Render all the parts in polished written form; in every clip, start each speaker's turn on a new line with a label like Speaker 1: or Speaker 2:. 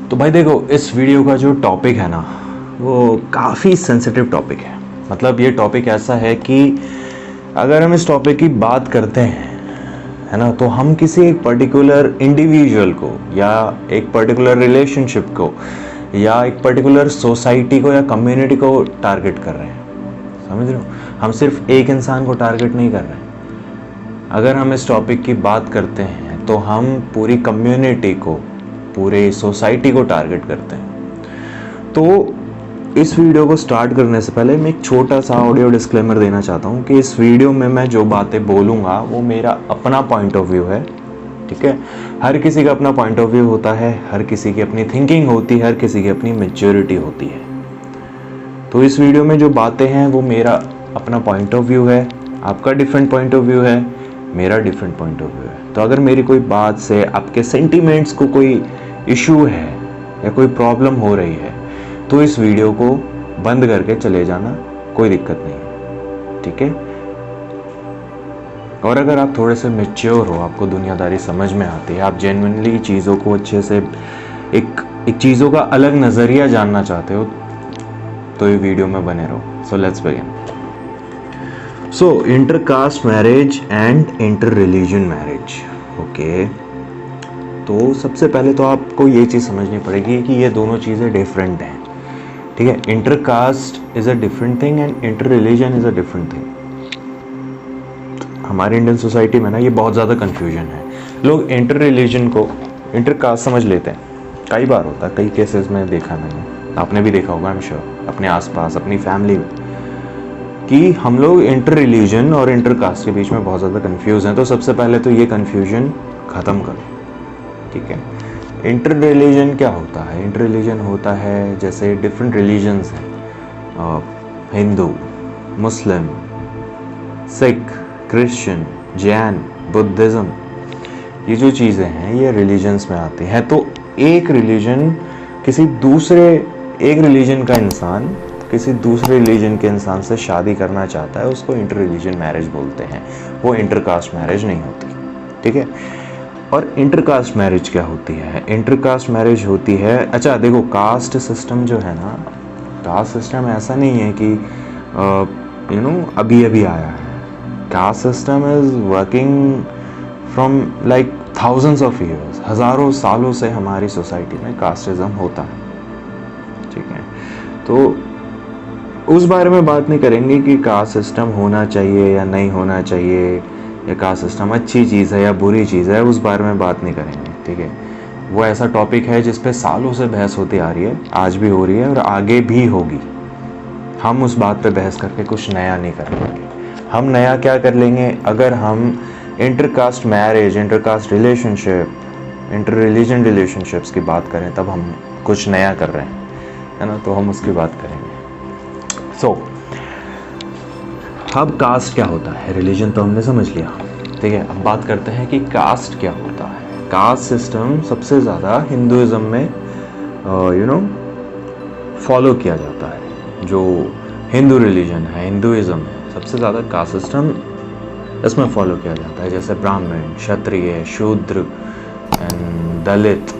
Speaker 1: तो भाई देखो, इस वीडियो का जो टॉपिक है ना, वो काफ़ी सेंसिटिव टॉपिक है। मतलब ये टॉपिक ऐसा है कि अगर हम इस टॉपिक की बात करते हैं, है ना, तो हम किसी एक पर्टिकुलर इंडिविजुअल को या एक पर्टिकुलर रिलेशनशिप को या एक पर्टिकुलर सोसाइटी को या कम्युनिटी को टारगेट कर रहे हैं। समझ रहे हो? हम सिर्फ एक इंसान को टारगेट नहीं कर रहे हैं। अगर हम इस टॉपिक की बात करते हैं तो हम पूरी कम्युनिटी को, पूरे सोसाइटी को टारगेट करते हैं। तो इस वीडियो को स्टार्ट करने से पहले मैं एक छोटा सा ऑडियो डिस्क्लेमर देना चाहता हूँ कि इस वीडियो में मैं जो बातें बोलूँगा वो मेरा अपना पॉइंट ऑफ व्यू है। ठीक है, हर किसी का अपना पॉइंट ऑफ व्यू होता है, हर किसी की अपनी थिंकिंग होती है, हर किसी की अपनी मैच्योरिटी होती है। तो इस वीडियो में जो बातें हैं वो मेरा अपना पॉइंट ऑफ व्यू है, आपका डिफरेंट पॉइंट ऑफ व्यू है, मेरा डिफरेंट पॉइंट ऑफ व्यू है। तो अगर मेरी कोई बात से आपके सेंटिमेंट्स को कोई इशू है या कोई प्रॉब्लम हो रही है तो इस वीडियो को बंद करके चले जाना, कोई दिक्कत नहीं है। ठीक है? और अगर आप थोड़े से मैच्योर हो, आपको दुनियादारी समझ में आती है, आप जेन्युइनली चीज़ों को अच्छे से एक चीज़ों का अलग नज़रिया जानना चाहते हो, तो ये वीडियो में बने रहो। So let's begin. So intercaste marriage and inter religion marriage. Okay, तो सबसे पहले तो आपको ये चीज़ समझनी पड़ेगी कि ये दोनों चीज़ें डिफरेंट हैं। ठीक है? Intercaste is a different thing and inter religion is a different thing. हमारे इंडियन सोसाइटी में ना ये बहुत ज़्यादा कन्फ्यूजन है। लोग इंटर रिलीजन को इंटरकास्ट समझ लेते हैं। कई बार होता है, कई केसेस में देखा मैंने, आपने भी देखा होगा, आई एम श्योर, अपने आसपास, अपनी फैमिली में, कि हम लोग इंटर रिलीजन और इंटरकास्ट के बीच में बहुत ज़्यादा कंफ्यूज हैं। तो सबसे पहले तो ये कंफ्यूजन ख़त्म करो। ठीक है? इंटर रिलीजन क्या होता है? इंटर रिलीजन होता है जैसे डिफरेंट रिलीजन्स हैं, हिंदू, मुस्लिम, सिख, क्रिश्चियन, जैन, बुद्धिज़्म, ये जो चीज़ें हैं ये रिलीजन्स में आती हैं। तो एक रिलीजन एक रिलीजन का इंसान किसी दूसरे रिलीजन के इंसान से शादी करना चाहता है, उसको इंटर रिलीजन मैरिज बोलते हैं। वो इंटरकास्ट मैरिज नहीं होती। ठीक है? और इंटरकास्ट मैरिज क्या होती है? इंटरकास्ट मैरिज होती है, अच्छा देखो, कास्ट सिस्टम जो है ना, कास्ट सिस्टम ऐसा नहीं है कि अभी अभी आया है। Caste system is working from like thousands of years, हज़ारों सालों से हमारी सोसाइटी में कास्टिज्म होता है। ठीक है? तो उस बारे में बात नहीं करेंगे कि कास्ट सिस्टम होना चाहिए या नहीं होना चाहिए, या कास्ट सिस्टम अच्छी चीज़ है या बुरी चीज़ है, उस बारे में बात नहीं करेंगे। ठीक है? वो ऐसा टॉपिक है जिस पे सालों से बहस होती आ रही है, आज भी हो रही है और आगे भी होगी। हम उस बात पे बहस करके कुछ नया नहीं कर पाएंगे। हम नया क्या कर लेंगे? अगर हम intercaste marriage, intercaste relationship, inter religion relationships की बात करें, तब हम कुछ नया कर रहे हैं, है ना? तो हम उसकी बात करेंगे। सो अब कास्ट क्या होता है? रिलीजन तो हमने समझ लिया। ठीक है, अब बात करते हैं कि कास्ट क्या होता है। कास्ट सिस्टम सबसे ज़्यादा हिंदुइज्म में फॉलो किया जाता है। जो हिंदू रिलीजन है, हिंदुइज्म है, सबसे ज़्यादा कास्ट सिस्टम इसमें फॉलो किया जाता है, जैसे ब्राह्मण, क्षत्रिय, शूद्र and Dalit,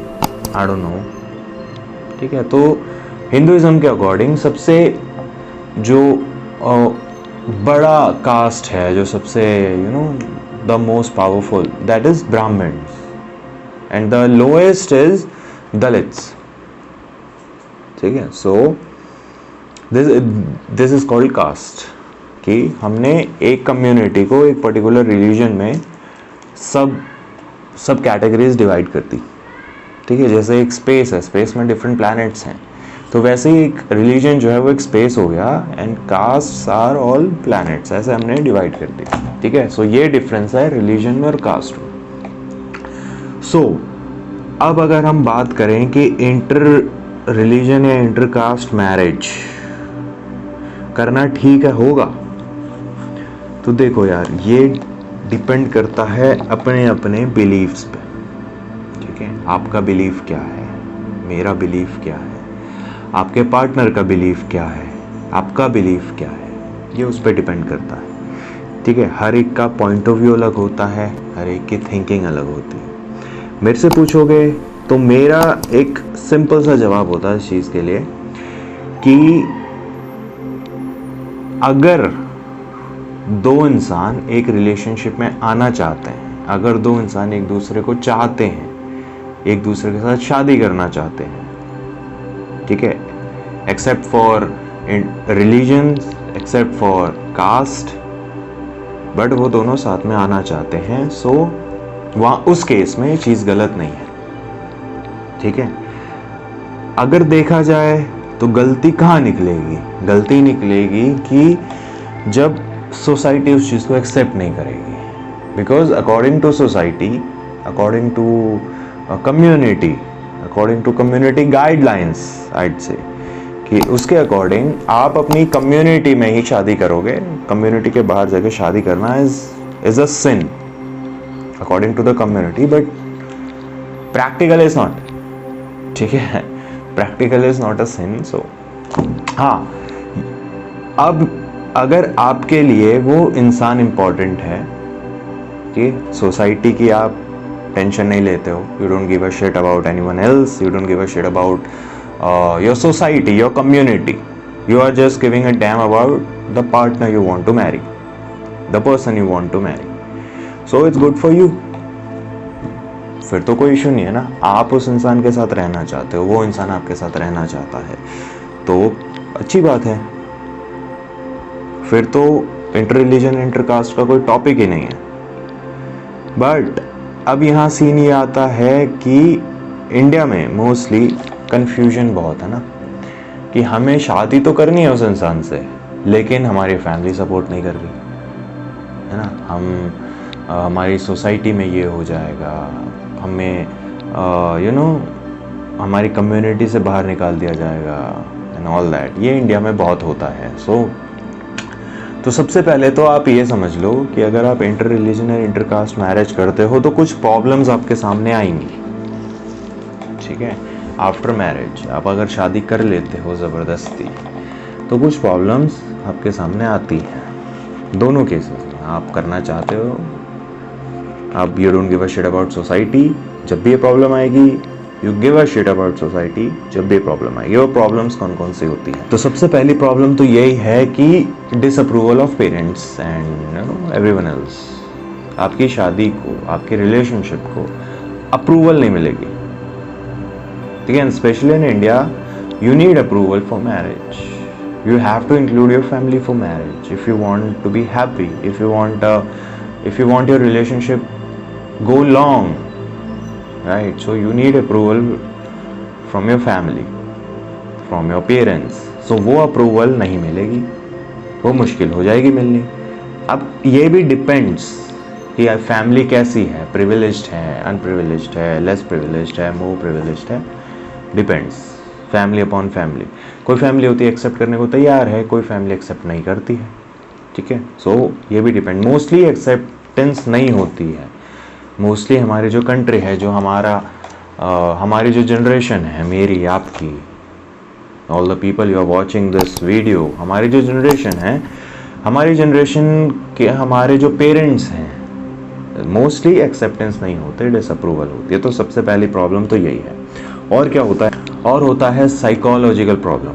Speaker 1: I don't know. ठीक है? तो हिंदुइज्म के अकॉर्डिंग सबसे जो बड़ा कास्ट है, जो सबसे the most powerful, that is Brahmins and the lowest is Dalits. ठीक है? So this is called caste, कि हमने एक कम्युनिटी को एक पर्टिकुलर रिलीजन में सब कैटेगरीज डिवाइड कर दी। ठीक है? जैसे एक स्पेस है, स्पेस में डिफरेंट प्लैनेट्स हैं, तो वैसे ही एक रिलीजन जो है वो एक स्पेस हो गया, and caste are all planets, ऐसे हमने डिवाइड कर दिया। ठीक है? सो ये डिफरेंस है रिलीजन में और कास्ट में। सो अब अगर हम बात करें कि इंटर रिलीजन या इंटर कास्ट मैरिज करना ठीक है, होगा, तो देखो यार, ये डिपेंड करता है अपने अपने बिलीव्स पे। ठीक है? आपका बिलीफ क्या है, मेरा बिलीफ क्या है, आपके पार्टनर का बिलीफ क्या है, आपका बिलीफ क्या है, ये उस पर डिपेंड करता है। ठीक है? हर एक का पॉइंट ऑफ व्यू अलग होता है, हर एक की थिंकिंग अलग होती है। मेरे से पूछोगे तो मेरा एक सिंपल सा जवाब होता है इस चीज़ के लिए कि अगर दो इंसान एक रिलेशनशिप में आना चाहते हैं, अगर दो इंसान एक दूसरे को चाहते हैं, एक दूसरे के साथ शादी करना चाहते हैं, ठीक है, except for religion, except for caste, but वो दोनों साथ में आना चाहते हैं, सो वहाँ उस केस में ये चीज़ गलत नहीं है, ठीक है। अगर देखा जाए तो गलती कहाँ निकलेगी? गलती निकलेगी कि जब सोसाइटी उस चीज़ को एक्सेप्ट नहीं करेगी, because according to society, according to community guidelines, आइड से कि उसके अकॉर्डिंग आप अपनी कम्युनिटी में ही शादी करोगे, कम्युनिटी के बाहर जाके शादी करना is a sin according to the community, but practical is not, ठीक है, practical is not a sin. So हाँ, अब अगर आपके लिए वो इंसान इम्पॉर्टेंट है कि सोसाइटी की आप टेंशन नहीं लेते हो, you don't give a shit about anyone else, you don't give a shit about your society, your community, you are just giving a damn about the partner you want to marry, the person you want to marry, so it's good for you, फिर तो कोई issue नहीं है ना। आप उस इंसान के साथ रहना चाहते हो, वो इंसान आपके साथ रहना चाहता है, तो अच्छी बात है, फिर तो इंटर रिलीजन इंटर कास्ट का कोई टॉपिक ही नहीं है। बट अब यहाँ सीन ये आता है कि इंडिया में मोस्टली कन्फ्यूजन बहुत है ना, कि हमें शादी तो करनी है उस इंसान से, लेकिन हमारी फैमिली सपोर्ट नहीं कर रही है ना, हम हमारी सोसाइटी में ये हो जाएगा, हमें हमारी कम्युनिटी से बाहर निकाल दिया जाएगा एंड ऑल दैट, ये इंडिया में बहुत होता है। तो सबसे पहले तो आप ये समझ लो कि अगर आप इंटर रिलीजन और इंटर कास्ट मैरिज करते हो तो कुछ प्रॉब्लम्स आपके सामने आएंगी, ठीक है। आफ्टर मैरिज आप अगर शादी कर लेते हो ज़बरदस्ती तो कुछ प्रॉब्लम्स आपके सामने आती हैं, दोनों केसेस में। आप करना चाहते हो, आप you don't give a shit about society, जब भी ये प्रॉब्लम आएगी you give a shit about society, जब भी प्रॉब्लम आएगी। वो प्रॉब्लम्स कौन कौन सी होती है? तो सबसे पहली प्रॉब्लम तो यही है कि disapproval of parents and everyone else. आपकी शादी को, आपकी रिलेशनशिप को अप्रूवल नहीं मिलेगी, ठीक है। Specially in India you need approval for marriage, you have to include your family for marriage if you want to be happy, if you want your relationship go long, right? So you need approval from your family, from your parents, so वो approval नहीं मिलेगी, वो मुश्किल हो जाएगी मिलनी। अब ये भी डिपेंड्स कि फैमिली कैसी है, प्रिविलेज्ड है, अनप्रिविलेज्ड है, लेस प्रिविलेज्ड है, मोर प्रिविलेज्ड है, डिपेंड्स, फैमिली अपॉन फैमिली। कोई फैमिली होती है एक्सेप्ट करने को तैयार है, कोई फैमिली एक्सेप्ट नहीं करती है, ठीक है। सो ये भी डिपेंड, मोस्टली एक्सेप्टेंस नहीं होती है। मोस्टली हमारी जो कंट्री है, जो हमारी जो जनरेशन है, मेरी आपकी, all the people you are watching this video, हमारी जो जनरेशन है, हमारी जनरेशन के हमारे जो पेरेंट्स हैं, मोस्टली एक्सेप्टेंस नहीं होते, डिसअप्रूवल होती है। तो सबसे पहली प्रॉब्लम तो यही है। और क्या होता है? और होता है psychological problem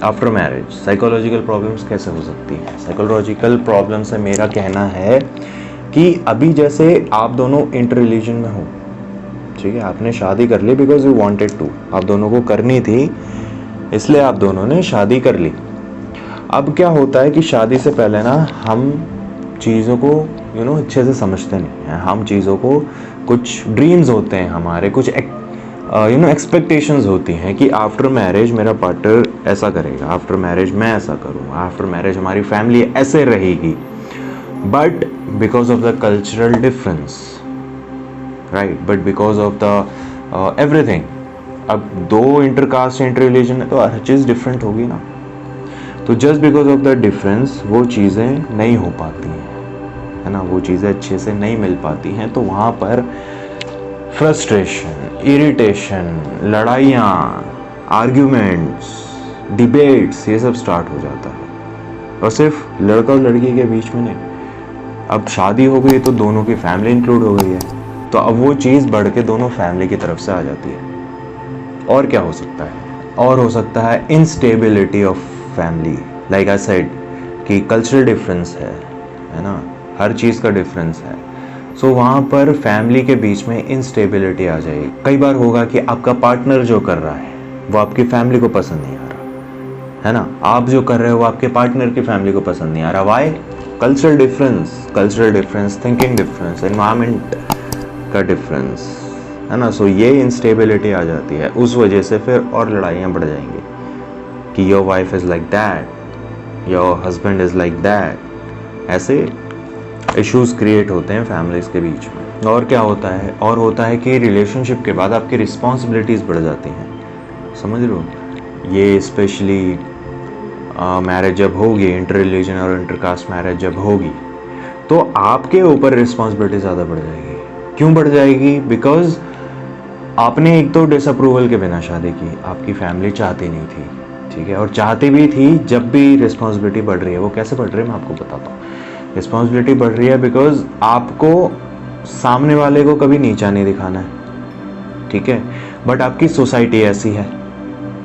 Speaker 1: after marriage. Psychological problems कैसे हो सकती हैं? साइकोलॉजिकल प्रॉब्लम से मेरा कहना है कि अभी जैसे आप दोनों इंटर रिलीजन में हो, ठीक है, आपने शादी कर ली बिकॉज यू वांटेड टू, आप दोनों को करनी थी इसलिए आप दोनों ने शादी कर ली। अब क्या होता है कि शादी से पहले ना हम चीज़ों को अच्छे से समझते नहीं हैं, हम चीज़ों को, कुछ ड्रीम्स होते हैं हमारे, कुछ एक्सपेक्टेशंस होती हैं कि आफ्टर मैरिज मेरा पार्टनर ऐसा करेगा, आफ्टर मैरिज मैं ऐसा करूँगा, आफ्टर मैरिज हमारी फैमिली ऐसे रहेगी। But because of the cultural difference, right, but because of the everything, अब दो इंटरकास्ट इंटर रिलीजन है तो हर चीज़ डिफरेंट होगी ना, तो just because of the difference वो चीज़ें नहीं हो पाती हैं, है ना, वो चीज़ें अच्छे से नहीं मिल पाती हैं। तो वहाँ पर फ्रस्ट्रेशन, इरिटेशन, लड़ाइयाँ, आर्ग्यूमेंट्स, डिबेट्स, ये सब स्टार्ट हो जाता है। और सिर्फ लड़का और लड़की के बीच में नहीं, अब शादी हो गई तो दोनों की फैमिली इंक्लूड हो गई है, तो अब वो चीज़ बढ़ के दोनों फैमिली की तरफ से आ जाती है। और क्या हो सकता है? और हो सकता है instability of family, like I said कि कल्चरल डिफरेंस है ना, हर चीज़ का डिफरेंस है। सो वहाँ पर फैमिली के बीच में इंस्टेबिलिटी आ जाएगी। कई बार होगा कि आपका पार्टनर जो कर रहा है वो आपकी फैमिली को पसंद नहीं आ रहा, है ना, आप जो कर रहे हो वो आपके पार्टनर की फैमिली को पसंद नहीं आ रहा। Why? Cultural difference, thinking difference, environment का डिफरेंस, है ना। सो ये इंस्टेबिलिटी आ जाती है, उस वजह से फिर और लड़ाइयाँ बढ़ जाएंगी कि your wife is like that, your husband is like that. ऐसे इश्यूज क्रिएट होते हैं फैमिलीज के बीच में। और क्या होता है? और होता है कि रिलेशनशिप के बाद आपकी रिस्पॉन्सिबिलिटीज़ बढ़ जाती हैं, समझ लो। ये स्पेशली मैरिज जब होगी, इंटर रिलीजन और इंटर कास्ट मैरिज जब होगी, तो आपके ऊपर रिस्पॉन्सिबिलिटी ज़्यादा बढ़ जाएगी। क्यों बढ़ जाएगी? बिकॉज आपने एक तो डिसअप्रूवल के बिना शादी की, आपकी फैमिली चाहती नहीं थी, ठीक है, और चाहती भी थी। जब भी रिस्पॉन्सिबिलिटी बढ़ रही है, वो कैसे बढ़ रही है मैं आपको बताता हूँ। रिस्पॉन्सिबिलिटी बढ़ रही है बिकॉज आपको सामने वाले को कभी नीचा नहीं दिखाना है, ठीक है, बट आपकी सोसाइटी ऐसी है,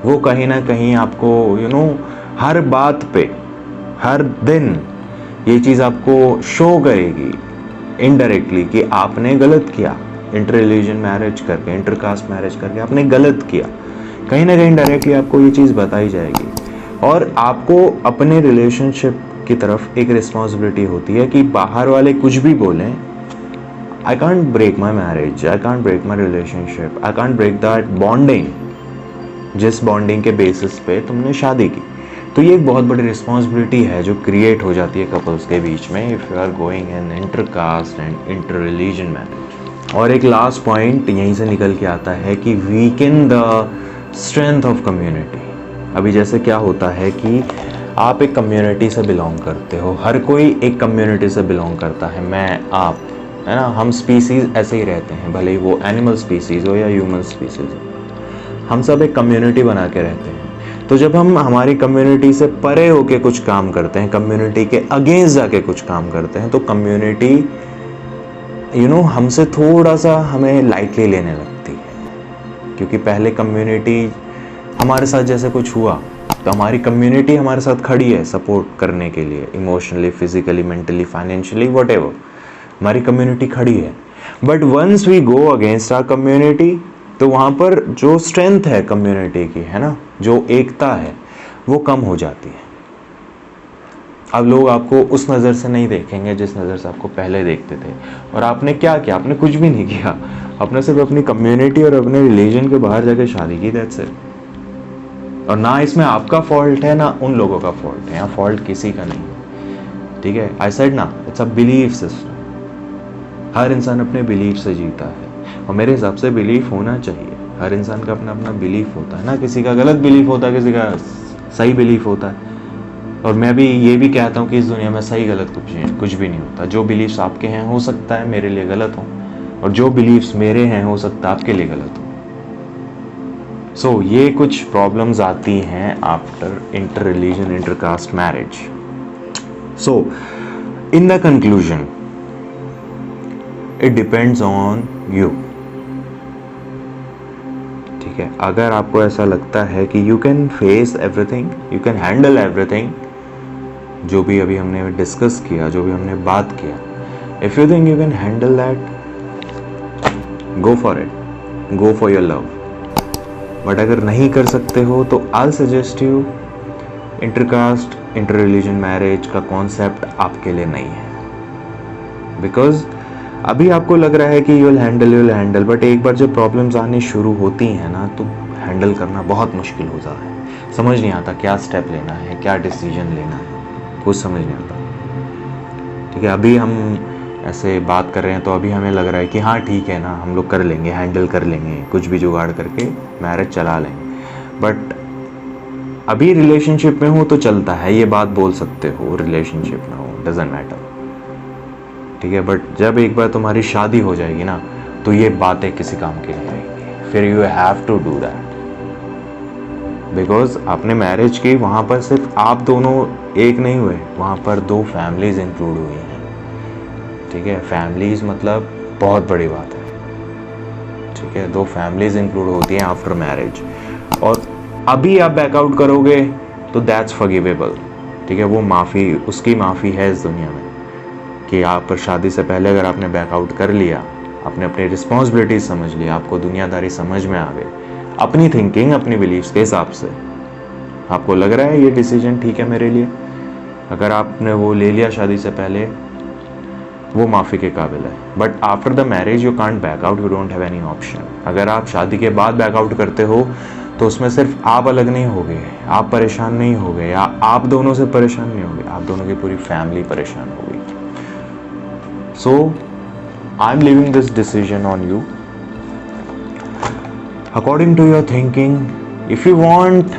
Speaker 1: वो कहीं ना कहीं आपको हर बात पे, हर दिन ये चीज़ आपको शो करेगी इनडायरेक्टली कि आपने गलत किया। इंटर रिलीजन मैरिज करके, इंटर कास्ट मैरिज करके आपने गलत किया, कहीं ना कहीं डायरेक्टली आपको ये चीज़ बताई जाएगी। और आपको अपने रिलेशनशिप की तरफ एक रिस्पॉन्सिबिलिटी होती है कि बाहर वाले कुछ भी बोलें, I can't break my marriage, I can't break my relationship, I can't break that bonding, जिस बॉन्डिंग के बेसिस पे तुमने शादी की। तो ये एक बहुत बड़ी रिस्पॉन्सिबिलिटी है जो क्रिएट हो जाती है कपल्स के बीच में, if you are going in inter caste and inter religion marriage. और एक लास्ट पॉइंट यहीं से निकल के आता है कि weaken the strength of community. अभी जैसे क्या होता है कि आप एक कम्युनिटी से बिलोंग करते हो, हर कोई एक कम्युनिटी से बिलोंग करता है, मैं, आप, है ना, हम स्पीसीज़ ऐसे ही रहते हैं, भले ही वो एनिमल स्पीसीज़ हो या ह्यूमन स्पीसीज़ हो, हम सब एक कम्युनिटी बना के रहते हैं। तो जब हम हमारी कम्युनिटी से परे होके कुछ काम करते हैं, कम्युनिटी के अगेंस्ट जाके कुछ काम करते हैं, तो कम्युनिटी हमसे थोड़ा सा हमें लाइटली लेने लगती है। क्योंकि पहले कम्युनिटी हमारे साथ जैसे कुछ हुआ तो हमारी कम्युनिटी हमारे साथ खड़ी है सपोर्ट करने के लिए, emotionally, physically, mentally, financially, whatever, हमारी कम्युनिटी खड़ी है। But once we go against our community, तो वहाँ पर जो स्ट्रेंथ है कम्युनिटी की, है ना, जो एकता है, वो कम हो जाती है। अब लोग आपको उस नज़र से नहीं देखेंगे जिस नज़र से आपको पहले देखते थे। और आपने क्या किया? आपने कुछ भी नहीं किया, आपने सिर्फ अपनी कम्युनिटी और अपने रिलीजन के बाहर जाके शादी की, दैट्स इट। और ना इसमें आपका फॉल्ट है ना उन लोगों का फॉल्ट है, यहाँ फॉल्ट किसी का नहीं, ठीक है। आई सेड ना, इट्स अ बिलीफ सिस्टम। हर इंसान अपने बिलीफ से जीता है, और मेरे हिसाब से बिलीफ होना चाहिए। हर इंसान का अपना अपना बिलीफ होता है ना, किसी का गलत बिलीफ होता है, किसी का सही बिलीफ होता है। और मैं भी ये भी कहता हूँ कि इस दुनिया में सही गलत कुछ भी नहीं होता। जो बिलीफ्स आपके हैं हो सकता है मेरे लिए गलत हो, और जो बिलीफ्स मेरे हैं हो सकता है आपके लिए गलत हो। सो ये कुछ प्रॉब्लम्स आती हैं after inter religion, inter caste marriage. So in the conclusion, it depends on you, ठीक है। अगर आपको ऐसा लगता है कि you can face everything, you can handle everything, जो भी अभी हमने डिस्कस किया, जो भी हमने बात किया, if you think you can handle that, go for it, go for your love. But अगर नहीं कर सकते हो तो I suggest you, intercaste, inter religion marriage का कॉन्सेप्ट आपके लिए नहीं है। बिकॉज अभी आपको लग रहा है कि यू विल हैंडल, बट एक बार जब प्रॉब्लम्स आनी शुरू होती हैं ना, तो हैंडल करना बहुत मुश्किल हो जाता है। समझ नहीं आता क्या स्टेप लेना है, क्या डिसीजन लेना है, कुछ समझ नहीं आता, ठीक है। अभी हम ऐसे बात कर रहे हैं तो अभी हमें लग रहा है कि हाँ ठीक है ना, हम लोग कर लेंगे, हैंडल कर लेंगे, कुछ भी जुगाड़ करके मैरिज चला लेंगे। बट अभी रिलेशनशिप में हो तो चलता है, ये बात बोल सकते हो, रिलेशनशिप में हो, डजंट मैटर, ठीक है। बट जब एक बार तुम्हारी शादी हो जाएगी ना, तो ये बातें किसी काम की नहीं रहेंगी। फिर you have to do that, because आपने मैरिज की, वहाँ पर सिर्फ आप दोनों एक नहीं हुए, वहाँ पर दो फैमिलीज इंक्लूड हुई हैं, ठीक है। फैमिलीज मतलब बहुत बड़ी बात है, ठीक है। दो फैमिलीज इंक्लूड होती हैं आफ्टर मैरिज। और अभी आप बैकआउट करोगे तो दैट्स फॉरगिवेबल, ठीक है, वो माफ़ी, उसकी माफ़ी है इस दुनिया में कि आप शादी से पहले अगर आपने बैकआउट कर लिया, आपने अपनी रिस्पॉन्सिबिलिटीज समझ ली, आपको दुनियादारी समझ में आ गई, अपनी थिंकिंग अपनी बिलीव्स के हिसाब से आपको लग रहा है ये डिसीजन ठीक है मेरे लिए, अगर आपने वो ले लिया शादी से पहले, वो माफ़ी के काबिल है। But after the marriage you can't back out, you don't have any option. अगर आप शादी के बाद बैकआउट करते हो तो उसमें सिर्फ आप अलग नहीं होगे, आप परेशान नहीं होगे, या आप दोनों से परेशान नहीं होगे, आप दोनों की पूरी फैमिली परेशान होगी। So I am leaving this decision on you according to your thinking. If you want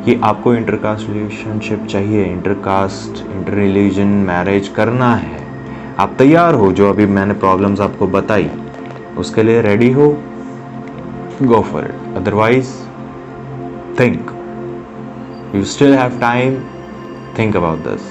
Speaker 1: कि आपको इंटरकास्ट रिलेशनशिप चाहिए, इंटरकास्ट इंटर रिलीजन मैरिज करना है, आप तैयार हो, जो अभी मैंने प्रॉब्लम्स आपको बताई उसके लिए रेडी हो, go for it. Otherwise think, you still have time, think about this.